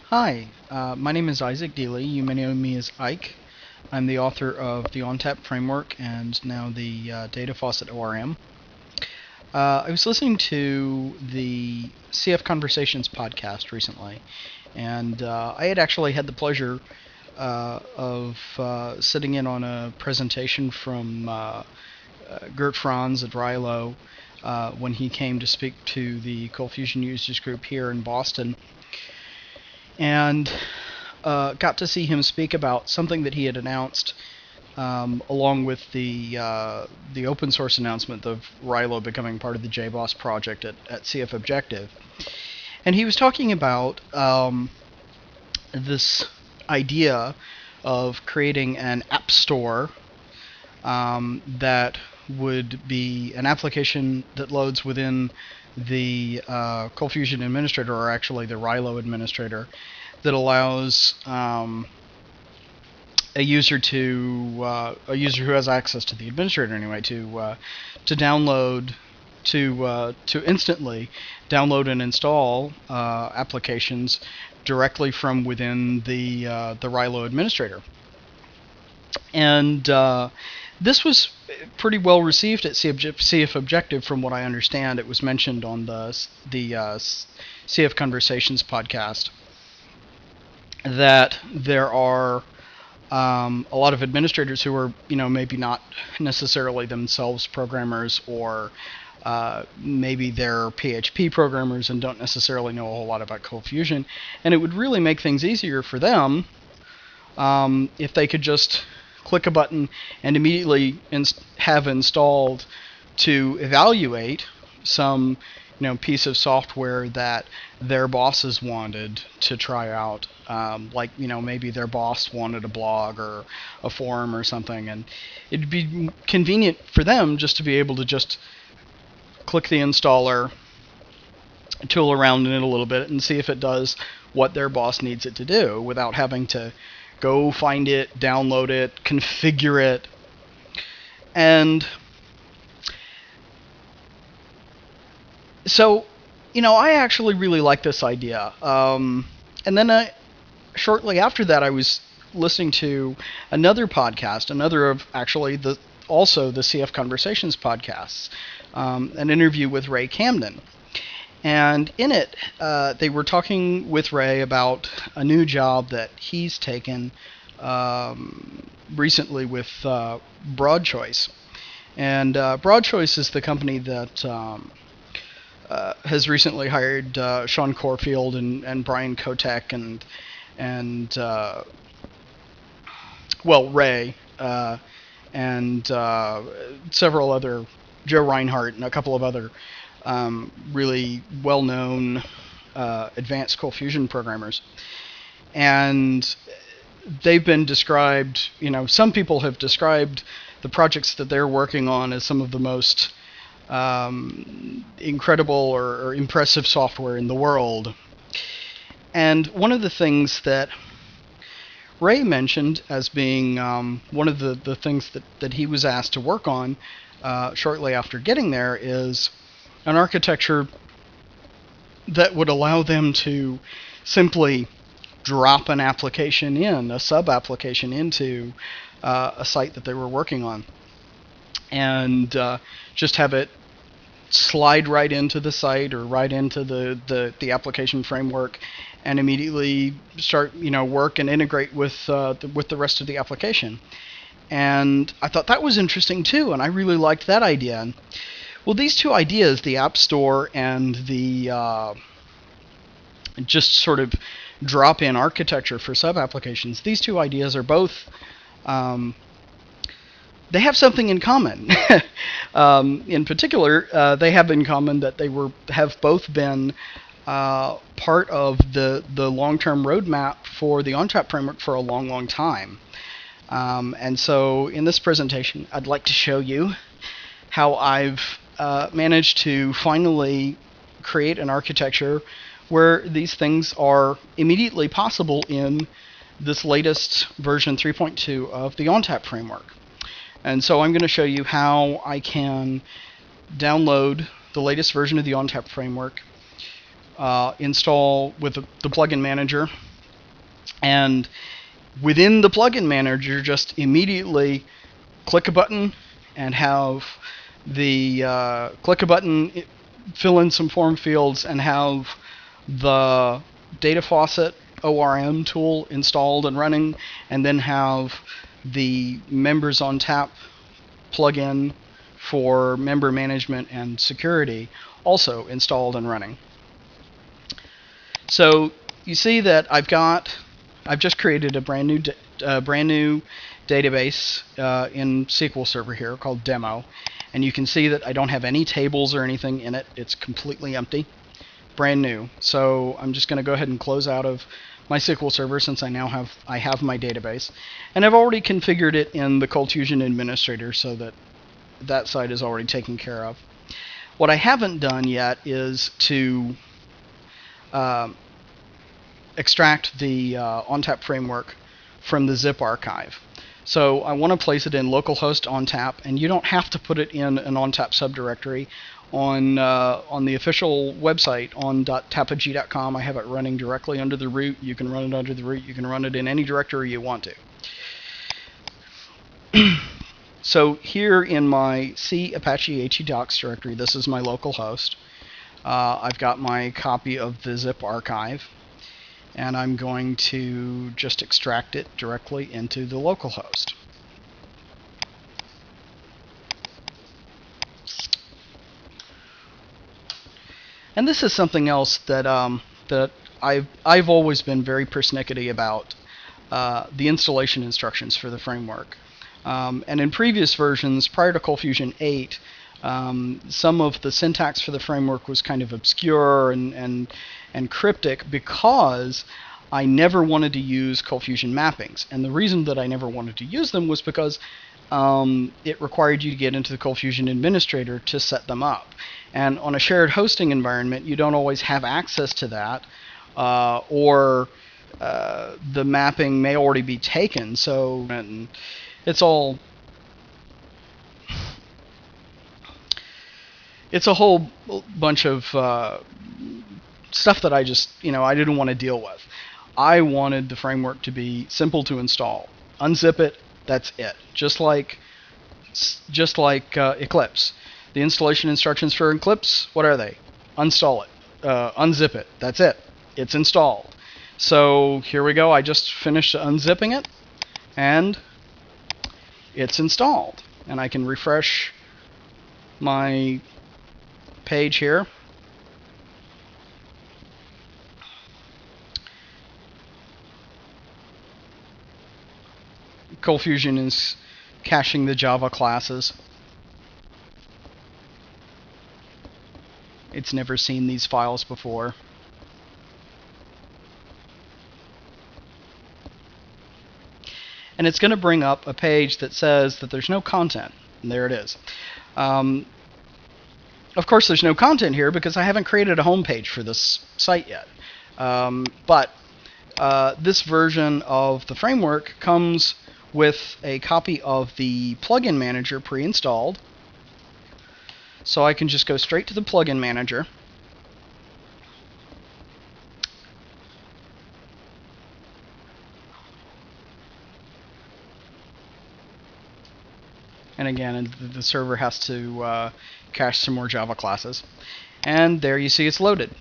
Hi, my name is Isaac Dealey. You may know me as Ike. I'm the author of the onTap framework and now the Data Faucet ORM. I was listening to the CF Conversations podcast recently, and I had actually had the pleasure of sitting in on a presentation from Gert Franz at Rilo when he came to speak to the Cold Fusion Users Group here in Boston. And got to see him speak about something that he had announced along with the open source announcement of Rilo becoming part of the JBoss project at CF Objective. And he was talking about this idea of creating an app store that would be an application that loads within the Cold Fusion administrator, or actually the Rilo administrator, that allows a user who has access to the administrator anyway to download to instantly download and install applications directly from within the Rilo administrator. And this was pretty well received at CF Objective, from what I understand. It was mentioned on the CF Conversations podcast that there are a lot of administrators who are, maybe not necessarily themselves programmers, or maybe they're PHP programmers and don't necessarily know a whole lot about Cold Fusion. And it would really make things easier for them if they could just click a button and immediately have installed to evaluate some piece of software that their bosses wanted to try out. Maybe their boss wanted a blog or a forum or something, and it'd be convenient for them just to be able to just click the installer, tool around in it a little bit, and see if it does what their boss needs it to do without having to go find it, download it, configure it. And so, I actually really like this idea. And then shortly after that, I was listening to another podcast, another of actually also the CF Conversations podcasts, an interview with Ray Camden. And in it, they were talking with Ray about a new job that he's taken recently with Broad Choice. And Broad Choice is the company that has recently hired Sean Corfield and Brian Kotek and Ray and several other, Joe Reinhardt and a couple of other really well-known advanced Cold Fusion programmers. And they've been described, some people have described the projects that they're working on as some of the most incredible or impressive software in the world. And one of the things that Ray mentioned as being one of the things that he was asked to work on shortly after getting there is an architecture that would allow them to simply drop an application in, a sub-application into a site that they were working on, and just have it slide right into the site or right into the application framework and immediately start work and integrate with the rest of the application. And I thought that was interesting too, and I really liked that idea. Well, these two ideas, the App Store and the just sort of drop-in architecture for sub-applications, these two ideas are both, they have something in common. In particular, they have in common that they have both been part of the long-term roadmap for the onTap framework for a long, long time. And so in this presentation, I'd like to show you how I've managed to finally create an architecture where these things are immediately possible in this latest version 3.2 of the onTap framework. And so I'm going to show you how I can download the latest version of the onTap framework, install with the plugin manager And within the plugin manager, just immediately click a button and have the click a button, fill in some form fields, and have the data faucet ORM tool installed and running, and then have the members onTap plugin for member management and security also installed and running. So you see that I've just created a brand new database in SQL Server here called demo, and you can see that I don't have any tables or anything in it. It's completely empty, brand new. So I'm just going to go ahead and close out of my SQL Server since I have my database, and I've already configured it in the Cold Fusion Administrator so that that side is already taken care of. What I haven't done yet is to extract the onTap framework from the zip archive. So I want to place it in localhost onTap, and you don't have to put it in an onTap subdirectory. On the official website on .tapag.com, I have it running directly under the root. You can run it under the root. You can run it in any directory you want to. So here in my C Apache HEDocs directory, this is my local host. I've got my copy of the zip archive, and I'm going to just extract it directly into the local host. And this is something else that that I've always been very persnickety about, the installation instructions for the framework. And in previous versions, prior to Cold Fusion 8, some of the syntax for the framework was kind of obscure and cryptic because I never wanted to use Cold Fusion mappings. And the reason that I never wanted to use them was because it required you to get into the Cold Fusion Administrator to set them up. And on a shared hosting environment, you don't always have access to that, or the mapping may already be taken. So it's a whole bunch of stuff that I just, I didn't want to deal with. I wanted the framework to be simple to install. Unzip it, that's it. Just like Eclipse. The installation instructions for Eclipse, what are they? Uninstall it, unzip it, that's it. It's installed. So here we go. I just finished unzipping it, and it's installed. And I can refresh my page here. Cold Fusion is caching the Java classes. It's never seen these files before. And it's going to bring up a page that says that there's no content. And there it is. Of course, there's no content here because I haven't created a home page for this site yet. But this version of the framework comes with a copy of the plugin manager pre-installed. So I can just go straight to the plugin manager. And again, the server has to cache some more Java classes. And there you see it's loaded.